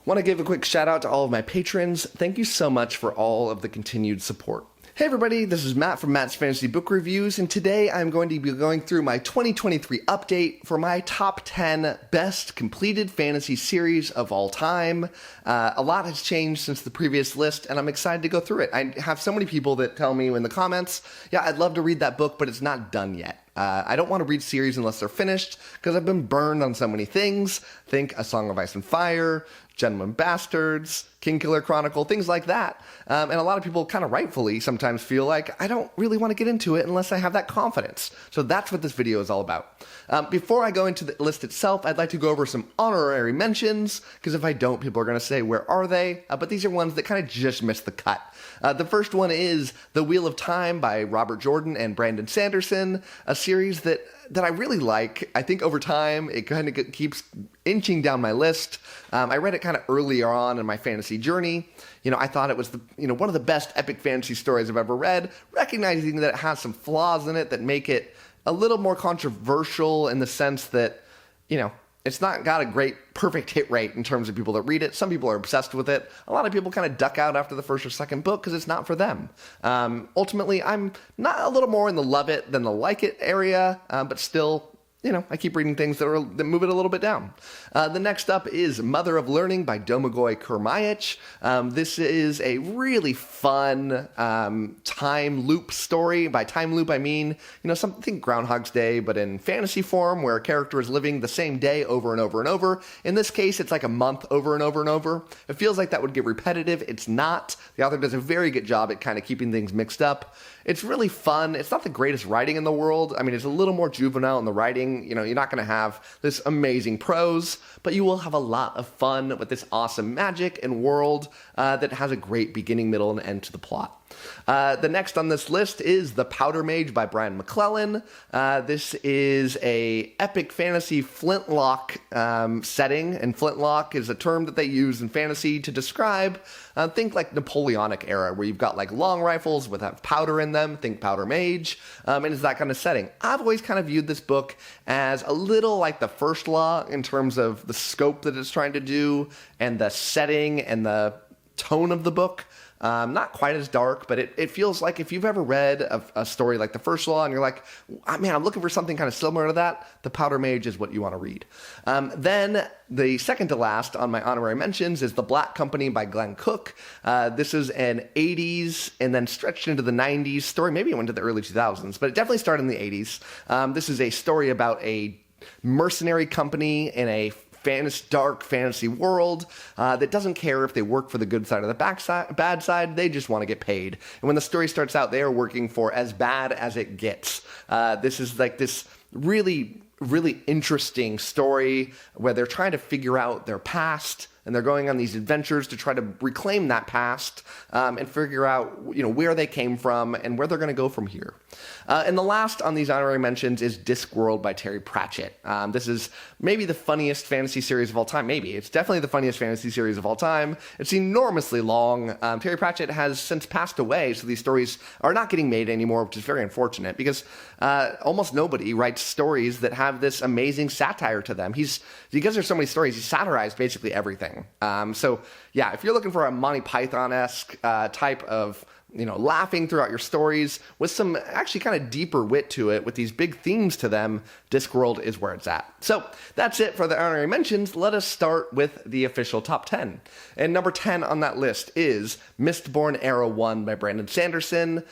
Want to give a quick shout out to all of my patrons. Thank you so much for all of the continued support. Hey everybody, this is Matt from Matt's Fantasy Book Reviews, and today I'm going to be going through my 2023 update for my top 10 best completed fantasy series of all time. A lot has changed since the previous list, and I'm excited to go through it. I have so many people that tell me in the comments, yeah, I'd love to read that book, but it's not done yet. I don't want to read series unless they're finished, because I've been burned on so many things. Think A Song of Ice and Fire, Gentlemen Bastards, Kingkiller Chronicle, things like that. And a lot of people kind of rightfully sometimes feel like I don't really want to get into it unless I have that confidence. So that's what this video is all about. Before I go into the list itself, I'd like to go over some honorary mentions, because if I don't, people are going to say, where are they? But these are ones that kind of just missed the cut. The first one is The Wheel of Time by Robert Jordan and Brandon Sanderson, a series that I really like. I think over time, it kind of keeps inching down my list. I read it kind of earlier on in my fantasy journey. I thought it was one of the best epic fantasy stories I've ever read, recognizing that it has some flaws in it that make it a little more controversial in the sense that, it's not got a great perfect hit rate in terms of people that read it. Some people are obsessed with it. A lot of people kind of duck out after the first or second book because it's not for them. Ultimately, I'm not a little more in the love it than the like it area, but still, I keep reading things that move it a little bit down. The next up is Mother of Learning by 𝐬𝐻𝐻𝐻𝐻𝐻𝐻𝐻𝐻𝐻𝐻𝐻𝐻𝐻𝐻𝐻𝐻. This is a really fun time loop story. By time loop, I mean, something Groundhog's Day, but in fantasy form, where a character is living the same day over and over and over. In this case, it's like a month over and over and over. It feels like that would get repetitive. It's not. The author does a very good job at kind of keeping things mixed up. It's really fun. It's not the greatest writing in the world. I mean, it's a little more juvenile in the writing. You're not going to have this amazing prose, but you will have a lot of fun with this awesome magic and world that has a great beginning, middle, and end to the plot. The next on this list is The Powder Mage by Brian McClellan. This is a epic fantasy flintlock setting, and flintlock is a term that they use in fantasy to describe, think like Napoleonic era, where you've got like long rifles with powder in them, think Powder Mage, and it's that kind of setting. I've always kind of viewed this book as a little like The First Law in terms of the scope that it's trying to do, and the setting and the tone of the book. Not quite as dark, but it feels like if you've ever read a story like The First Law and you're like, man, I'm looking for something kind of similar to that, The Powder Mage is what you want to read. Then the second to last on my honorary mentions is The Black Company by Glenn Cook. This is an 80s and then stretched into the 90s story. Maybe it went to the early 2000s, but it definitely started in the 80s. This is a story about a mercenary company in a dark fantasy world that doesn't care if they work for the good side or the bad side. They just want to get paid. And when the story starts out, they are working for as bad as it gets. This is like this really, really interesting story where they're trying to figure out their past, and they're going on these adventures to try to reclaim that past and figure out, where they came from and where they're going to go from here. And the last on these honorary mentions is Discworld by Terry Pratchett. This is maybe the funniest fantasy series of all time. Maybe. It's definitely the funniest fantasy series of all time. It's enormously long. Terry Pratchett has since passed away, so these stories are not getting made anymore, which is very unfortunate because almost nobody writes stories that have this amazing satire to them. Because there's so many stories, he satirized basically everything. So yeah, if you're looking for a Monty Python-esque type of laughing throughout your stories with some actually kind of deeper wit to it with these big themes to them, Discworld is where it's at. So that's it for the honorary mentions. Let us start with the official top 10. And number 10 on that list is Mistborn Era 1 by Brandon Sanderson.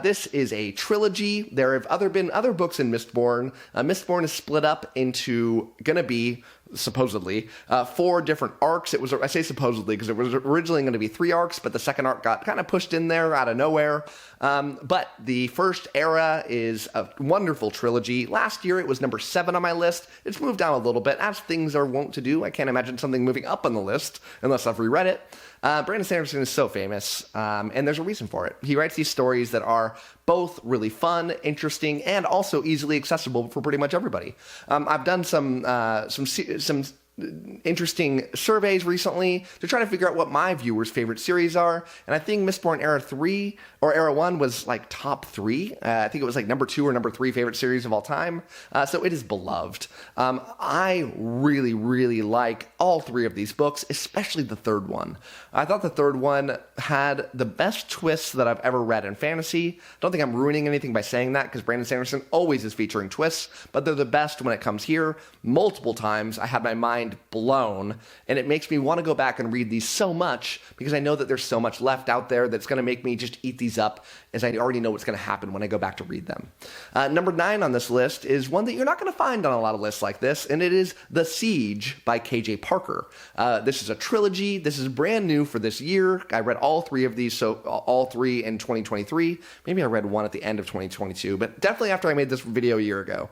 This is a trilogy. There have been other books in Mistborn. Mistborn is split up into gonna be supposedly 4 different arcs. I say supposedly because it was originally going to be 3 arcs, but the second arc got kind of pushed in there out of nowhere. But the first era is a wonderful trilogy. Last year it was number 7 on my list. It's moved down a little bit, as things are wont to do. I can't imagine something moving up on the list unless I've reread it. Brandon Sanderson is so famous, and there's a reason for it. He writes these stories that are both really fun, interesting, and also easily accessible for pretty much everybody. I've done some interesting surveys recently to try to figure out what my viewers' favorite series are. And I think Mistborn Era 3 or Era 1 was like top 3. I think it was like number 2 or number 3 favorite series of all time. So it is beloved. I really, really like all 3 of these books, especially the third one. I thought the third one had the best twists that I've ever read in fantasy. Don't think I'm ruining anything by saying that, because Brandon Sanderson always is featuring twists, but they're the best when it comes here. Multiple times I had my mind blown, and it makes me want to go back and read these so much, because I know that there's so much left out there that's going to make me just eat these up, as I already know what's going to happen when I go back to read them. Number 9 on this list is one that you're not going to find on a lot of lists like this, and it is 𝐒𝐫𝐲 by K.J. Parker. This is a trilogy. This is brand new for this year. I read all 3 of these, so all 3 in 2023. Maybe I read one at the end of 2022, but definitely after I made this video a year ago.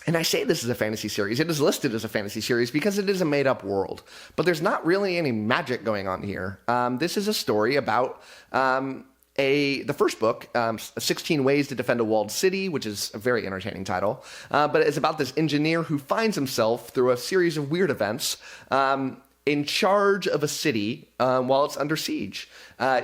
And I say this is a fantasy series. It is listed as a fantasy series because it is a made-up world. But there's not really any magic going on here. This is a story about the first book, 16 Ways to Defend a Walled City, which is a very entertaining title. But it's about this engineer who finds himself, through a series of weird events, in charge of a city while it's under siege.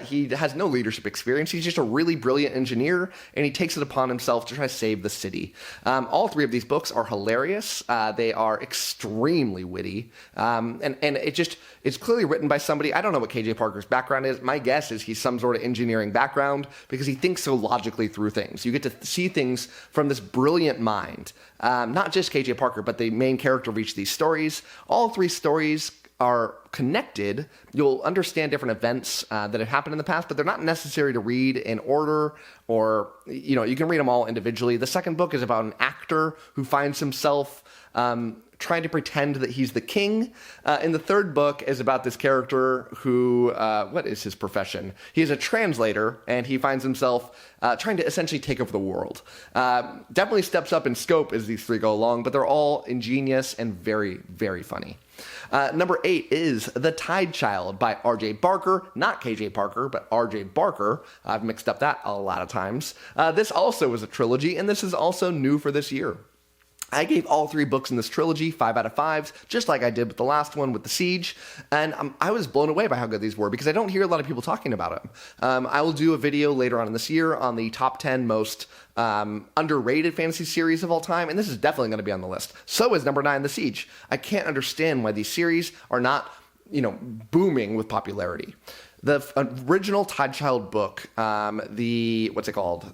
He has no leadership experience. He's just a really brilliant engineer, and he takes it upon himself to try to save the city. All 3 of these books are hilarious. They are extremely witty. And it's clearly written by somebody. I don't know what K.J. Parker's background is. My guess is he's some sort of engineering background, because he thinks so logically through things. You get to see things from this brilliant mind. Not just K.J. Parker, but the main character of each of these stories. All 3 stories are connected. You'll understand different events that have happened in the past, but they're not necessary to read in order, or, you can read them all individually. The second book is about an actor who finds himself trying to pretend that he's the king. And the third book is about this character who, what is his profession? He's a translator, and he finds himself trying to essentially take over the world. Definitely steps up in scope as these 3 go along, but they're all ingenious and very, very funny. Number 8 is The Tide Child by R.J. Barker, not K.J. Parker, but R.J. Barker. I've mixed up that a lot of times. This also is a trilogy, and this is also new for this year. I gave all 3 books in this trilogy 5 out of 5s, just like I did with the last one with the Siege, and I was blown away by how good these were, because I don't hear a lot of people talking about them. I will do a video later on in this year on the top 10 most underrated fantasy series of all time, and this is definitely going to be on the list. So is number 9, The Siege. I can't understand why these series are not, booming with popularity. The original Tide Child book, what's it called?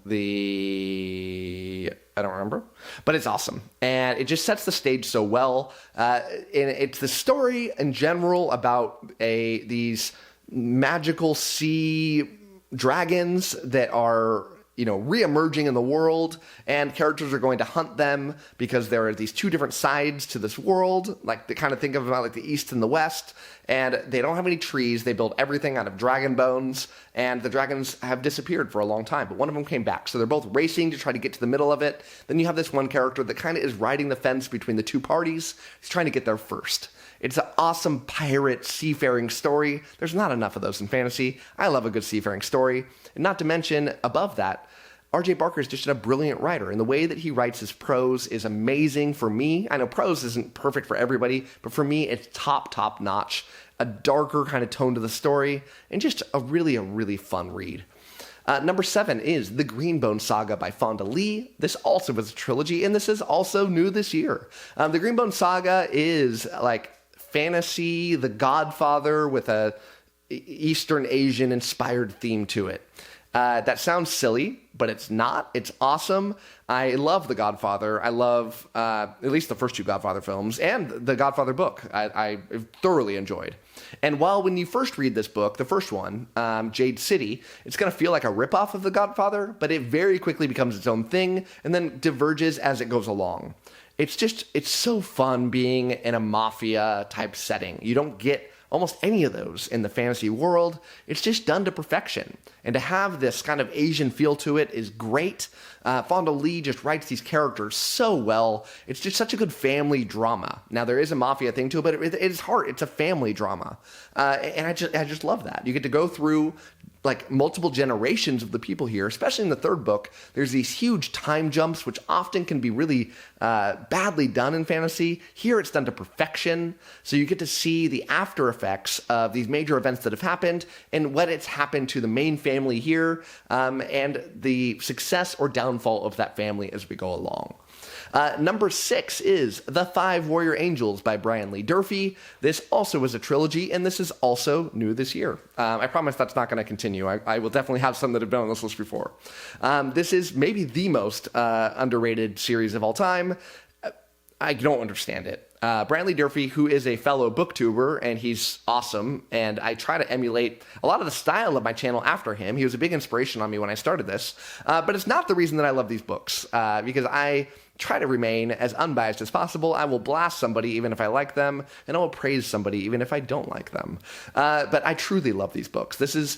I don't remember, but it's awesome. And it just sets the stage so well. And it's the story in general about these magical sea dragons that are, re-emerging in the world, and characters are going to hunt them because there are these 2 different sides to this world. Like, they kind of think of about like the East and the West, and they don't have any trees. They build everything out of dragon bones, and the dragons have disappeared for a long time, but one of them came back. So they're both racing to try to get to the middle of it. Then you have this one character that kind of is riding the fence between the 2 parties. He's trying to get there first. It's an awesome pirate seafaring story. There's not enough of those in fantasy. I love a good seafaring story. And not to mention, above that, R.J. Barker is just a brilliant writer, and the way that he writes his prose is amazing for me. I know prose isn't perfect for everybody, but for me, it's top notch. A darker kind of tone to the story, and just a really fun read. Number 7 is The Greenbone Saga by Fonda Lee. This also was a trilogy, and this is also new this year. The Greenbone Saga is like fantasy, The Godfather with a Eastern Asian inspired theme to it. That sounds silly, but it's not. It's awesome. I love The Godfather. I love at least the first 2 Godfather films, and the Godfather book I thoroughly enjoyed. And while when you first read this book, the first one, Jade City, it's going to feel like a ripoff of The Godfather, but it very quickly becomes its own thing and then diverges as it goes along. It's so fun being in a mafia type setting. You don't get almost any of those in the fantasy world. It's just done to perfection. And to have this kind of Asian feel to it is great. Fonda Lee just writes these characters so well. It's just such a good family drama. Now, there is a mafia thing to it, but it is hard. It's a family drama. And I just love that. You get to go through like multiple generations of the people here, especially in the third book. There's these huge time jumps, which often can be really badly done in fantasy. Here it's done to perfection. So you get to see the after effects of these major events that have happened and what it's happened to the main family here, and the success or downfall of that family as we go along. Number 6 is The 5 Warrior Angels by Brian Lee Durfee. This also is a trilogy, and this is also new this year. I promise that's not going to continue. I will definitely have some that have been on this list before. This is maybe the most underrated series of all time. I don't understand it. Brian Lee Durfee, who is a fellow booktuber, and he's awesome, and I try to emulate a lot of the style of my channel after him. He was a big inspiration on me when I started this, but it's not the reason that I love these books, because I try to remain as unbiased as possible. I will blast somebody even if I like them, and I will praise somebody even if I don't like them. But I truly love these books. This is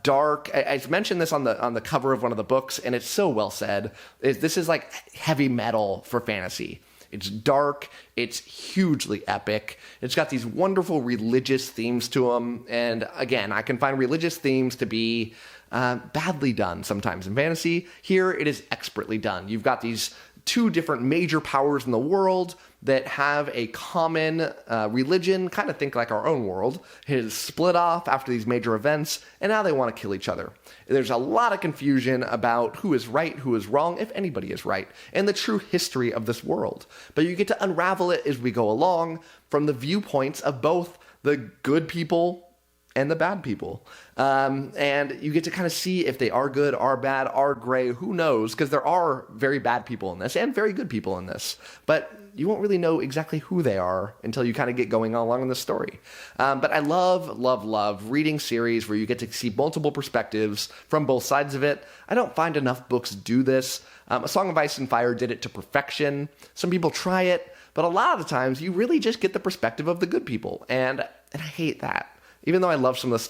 dark. I mentioned this on the cover of one of the books, and it's so well said. This is like heavy metal for fantasy. It's dark, it's hugely epic, it's got these wonderful religious themes to them, and again, I can find religious themes to be badly done sometimes in fantasy. Here, it is expertly done. You've got these 2 different major powers in the world that have a common religion, kind of think like our own world. It is split off after these major events, and now they want to kill each other. There's a lot of confusion about who is right, who is wrong, if anybody is right, and the true history of this world. But you get to unravel it as we go along from the viewpoints of both the good people and the bad people. And you get to kind of see if they are good, are bad, are gray, who knows, because there are very bad people in this and very good people in this. But you won't really know exactly who they are until you kind of get going along in the story. But I love reading series where you get to see multiple perspectives from both sides of it. I don't find enough books do this. A Song of Ice and Fire did it to perfection. Some people try it, but a lot of the times you really just get the perspective of the good people. And I hate that. Even though I love some of the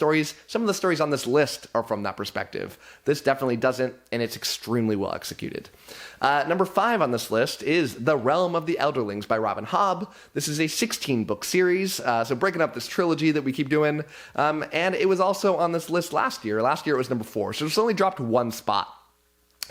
stories on this list are from that perspective. This definitely doesn't, and it's extremely well executed. Number 5 on this list is The Realm of the Elderlings by Robin Hobb. This is a 16-book series, so breaking up this trilogy that we keep doing. And it was also on this list last year. Last year it was number 4, so it's only dropped 1 spot.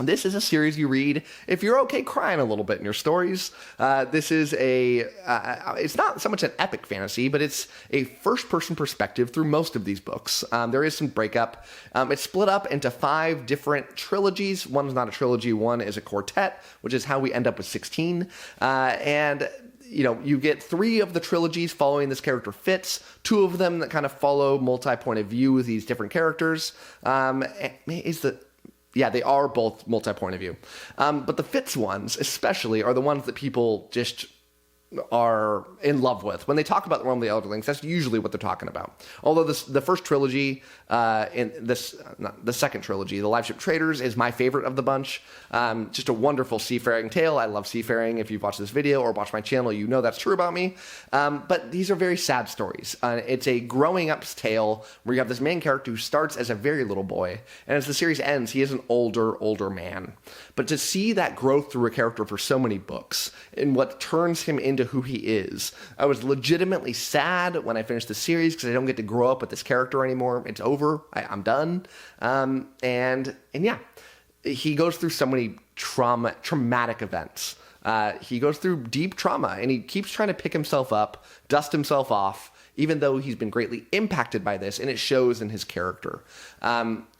This is a series you read if you're okay crying a little bit in your stories. This is it's not so much an epic fantasy, but it's a first-person perspective through most of these books. There is some breakup. It's split up into 5 different trilogies. One's not a trilogy, one is a quartet, which is how we end up with 16. And you get 3 of the trilogies following this character Fitz, 2 of them that kind of follow multi-point of view with these different characters. Yeah, they are both multi-point of view. But the Fitz ones, especially, are the ones that people just are in love with. When they talk about the Realm of the Elderlings, that's usually what they're talking about. Although the first trilogy, the second trilogy, The Live Ship Traders, is my favorite of the bunch. Just a wonderful seafaring tale. I love seafaring. If you've watched this video or watched my channel, you know that's true about me. But these are very sad stories. It's a growing up tale where you have this main character who starts as a very little boy, and as the series ends, he is an older man. But to see that growth through a character for so many books, and what turns him into who he is, I was legitimately sad when I finished the series because I don't get to grow up with this character anymore. It's over. I'm done. And yeah, he goes through so many traumatic events. He goes through deep trauma, and he keeps trying to pick himself up, dust himself off, even though he's been greatly impacted by this, and it shows in his character.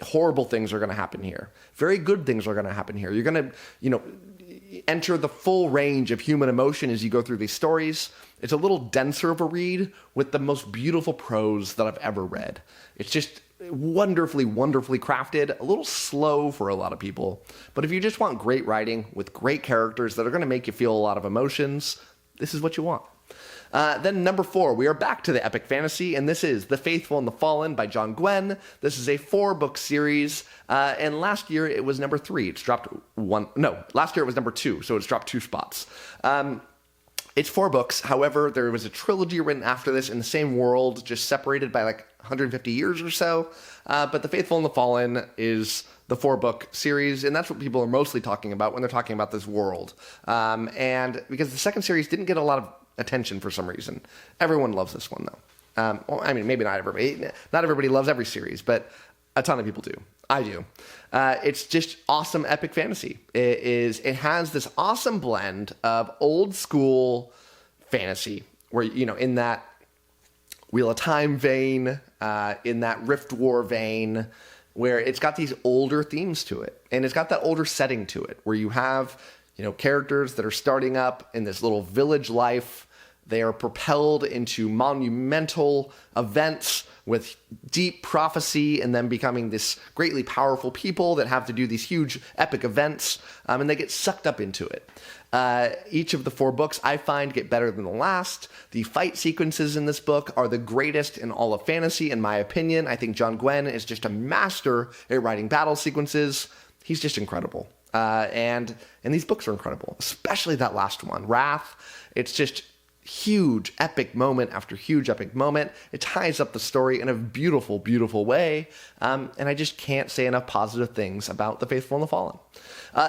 Horrible things are going to happen here. Very good things are going to happen here. You're going to, enter the full range of human emotion as you go through these stories. It's a little denser of a read with the most beautiful prose that I've ever read. It's just wonderfully crafted, a little slow for a lot of people. But if you just want great writing with great characters that are going to make you feel a lot of emotions, this is what you want. Then number 4, we are back to the epic fantasy, and this is The Faithful and the Fallen by John Gwynne. This is a 4-book series, and last year it was number 3. It's dropped last year it was number 2, so it's dropped 2 spots. It's 4 books. However, there was a trilogy written after this in the same world, just separated by like 150 years or so. But The Faithful and the Fallen is the 4-book series, and that's what people are mostly talking about when they're talking about this world. And because the second series didn't get a lot of attention for some reason. Everyone loves this one, though. Well, I mean, maybe not everybody. Not everybody loves every series, but A ton of people do. I do. It's just awesome epic fantasy. It has this awesome blend of old school fantasy where, in that Wheel of Time vein, in that Rift War vein, where it's got these older themes to it. And it's got that older setting to it where you have, characters that are starting up in this little village life. They are propelled into monumental events with deep prophecy and then becoming this greatly powerful people that have to do these huge epic events, and they get sucked up into it. Each of the 4 books I find get better than the last. The fight sequences in this book are the greatest in all of fantasy, in my opinion. I think John Gwynne is just a master at writing battle sequences. He's just incredible. And these books are incredible, especially that last one, Wrath. It's just huge epic moment after huge epic moment. It ties up the story in a beautiful, beautiful way. And I just can't say enough positive things about The Faithful and the Fallen.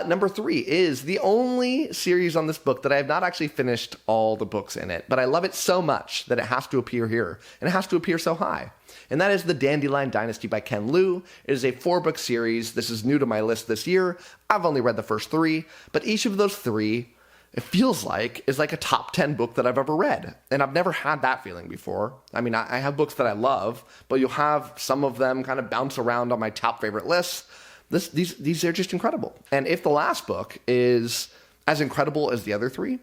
Number 3 is the only series on this book that I have not actually finished all the books in it, but I love it so much that it has to appear here, and it has to appear so high. And that is The Dandelion Dynasty by Ken Liu. It is a 4-book series. This is new to my list this year. I've only read the first 3, but each of those 3, it feels like, is like a top 10 book that I've ever read. And I've never had that feeling before. I mean, I have books that I love, but you'll have some of them kind of bounce around on my top favorite lists. These are just incredible. And if the last book is as incredible as the other 3,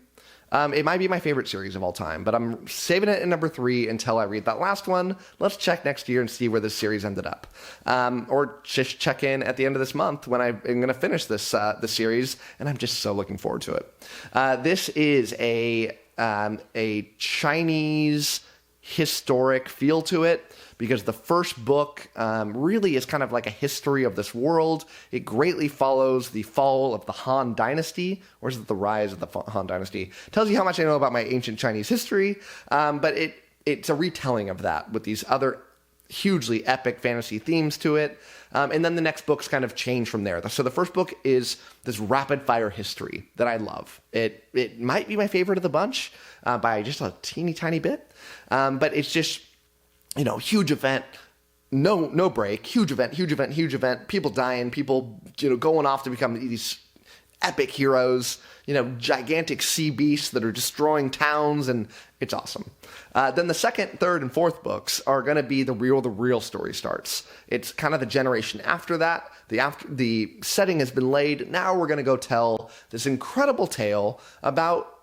it might be my favorite series of all time, but I'm saving it in number 3 until I read that last one. Let's check next year and see where this series ended up. Or just check in at the end of this month when I'm going to finish this series, and I'm just so looking forward to it. This is a Chinese historic feel to it, because the first book really is kind of like a history of this world. It greatly follows the fall of the Han Dynasty, or is it the rise of the Han Dynasty? Tells you how much I know about my ancient Chinese history, but it's a retelling of that with these other hugely epic fantasy themes to it. And then the next books kind of change from there. So the first book is this rapid fire history that I love. It might be my favorite of the bunch by just a teeny tiny bit, but it's just, huge event, no break, huge event, people dying, people, going off to become these epic heroes, gigantic sea beasts that are destroying towns, and it's awesome. Then the second, third, and fourth books are going to be the real story starts. It's kind of the generation after that. The setting has been laid. Now we're going to go tell this incredible tale about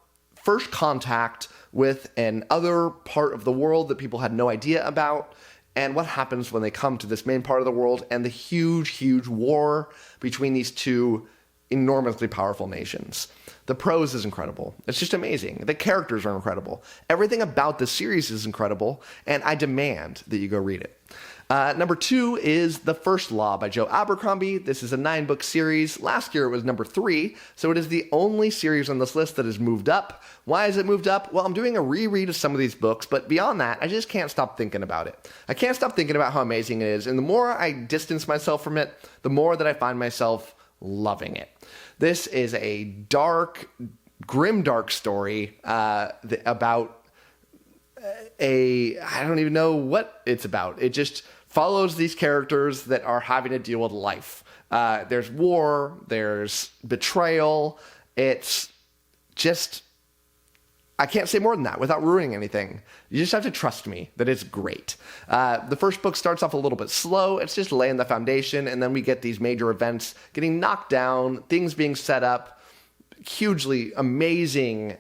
first contact with an other part of the world that people had no idea about, and what happens when they come to this main part of the world, and the huge war between these two enormously powerful nations. The prose is incredible. It's just amazing. The characters are incredible. Everything about this series is incredible, and I demand that you go read it. Number 2 is The First Law by Joe Abercrombie. This is a 9-book series. Last year it was number 3, so it is the only series on this list that has moved up. Why is it moved up? Well, I'm doing a reread of some of these books, but beyond that, I just can't stop thinking about it. I can't stop thinking about how amazing it is, and the more I distance myself from it, the more that I find myself loving it. This is a grimdark story about I don't even know what it's about. It just follows these characters that are having to deal with life. There's war, there's betrayal. It's just, I can't say more than that without ruining anything. You just have to trust me that it's great. The first book starts off a little bit slow. It's just laying the foundation, and then we get these major events getting knocked down, things being set up, hugely amazing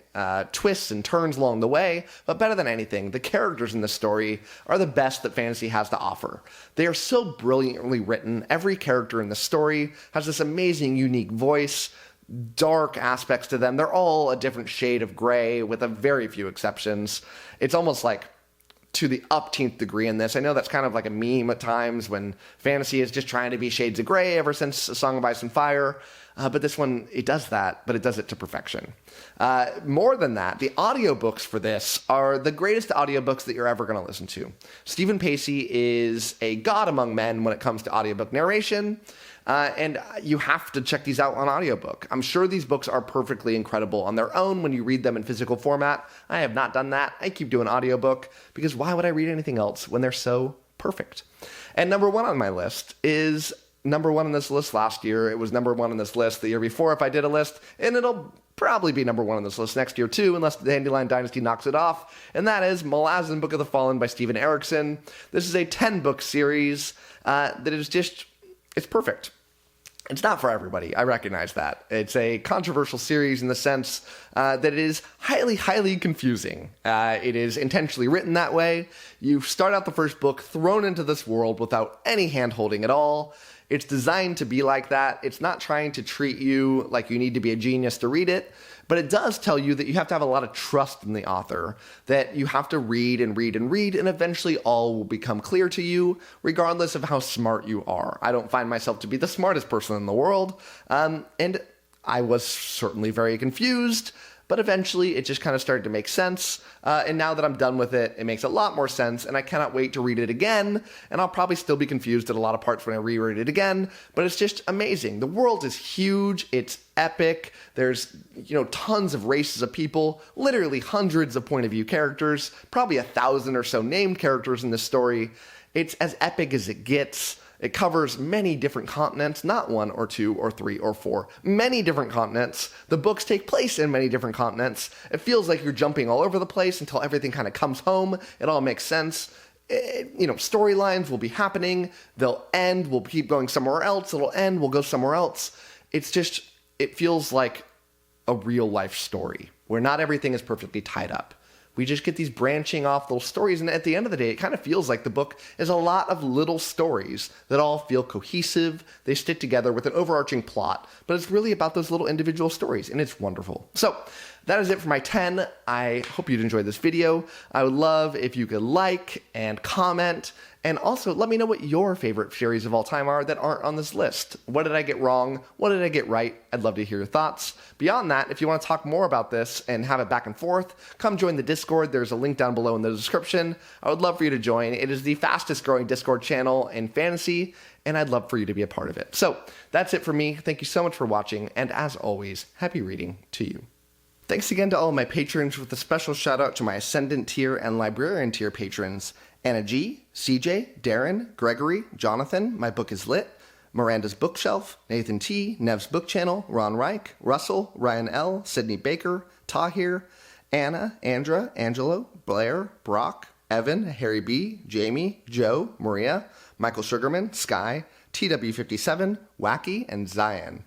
twists and turns along the way. But better than anything, the characters in the story are the best that fantasy has to offer. They are so brilliantly written. Every character in the story has this amazing, unique voice, dark aspects to them. They're all a different shade of gray, with a very few exceptions. It's almost like to the upteenth degree in this. I know that's kind of like a meme at times when fantasy is just trying to be shades of gray ever since A Song of Ice and Fire. But this one, it does that, but it does it to perfection. More than that, the audiobooks for this are the greatest audiobooks that you're ever going to listen to. Stephen Pacey is a god among men when it comes to audiobook narration, and you have to check these out on audiobook. I'm sure these books are perfectly incredible on their own when you read them in physical format. I have not done that. I keep doing audiobook because why would I read anything else when they're so perfect. And number one on my list is number one on this list last year. It was number one on this list the year before if I did a list, and it'll probably be number one on this list next year too, unless the Dandelion Dynasty knocks it off, and that is Malazan Book of the Fallen by Steven Erikson. This is a 10-book series that is just, it's perfect. It's not for everybody, I recognize that. It's a controversial series in the sense that it is highly, highly confusing. It is intentionally written that way. You start out the first book thrown into this world without any hand-holding at all. It's designed to be like that. It's not trying to treat you like you need to be a genius to read it, but it does tell you that you have to have a lot of trust in the author, that you have to read and read and read, and eventually all will become clear to you, regardless of how smart you are. I don't find myself to be the smartest person in the world, and I was certainly very confused, but eventually it just kind of started to make sense, and now that I'm done with it, it makes a lot more sense, and I cannot wait to read it again, and I'll probably still be confused at a lot of parts when I reread it again, but it's just amazing. The world is huge, it's epic, there's, tons of races of people, literally hundreds of point of view characters, probably 1,000 or so named characters in this story. It's as epic as it gets. It covers many different continents, not one or two or three or four, many different continents. The books take place in many different continents. It feels like you're jumping all over the place until everything kind of comes home. It all makes sense. Storylines will be happening. They'll end. We'll keep going somewhere else. It'll end. We'll go somewhere else. It feels like a real life story where not everything is perfectly tied up. We just get these branching off little stories, and at the end of the day, it kind of feels like the book is a lot of little stories that all feel cohesive. They stick together with an overarching plot, but it's really about those little individual stories, and it's wonderful. So that is it for my 10. I hope you'd enjoy this video. I would love if you could like and comment, and also let me know what your favorite series of all time are that aren't on this list. What did I get wrong? What did I get right? I'd love to hear your thoughts. Beyond that, if you want to talk more about this and have it back and forth, come join the Discord. There's a link down below in the description. I would love for you to join. It is the fastest growing Discord channel in fantasy, and I'd love for you to be a part of it. So that's it for me. Thank you so much for watching, and as always, happy reading to you. Thanks again to all of my patrons, with a special shout out to my Ascendant tier and Librarian tier patrons: Anna G, CJ, Darren, Gregory, Jonathan, My Book is Lit, Miranda's Bookshelf, Nathan T, Nev's Book Channel, Ron Reich, Russell, Ryan L, Sydney Baker, Tahir, Anna, Andra, Angelo, Blair, Brock, Evan, Harry B, Jamie, Joe, Maria, Michael Sugarman, Sky, TW57, Wacky, and Zion.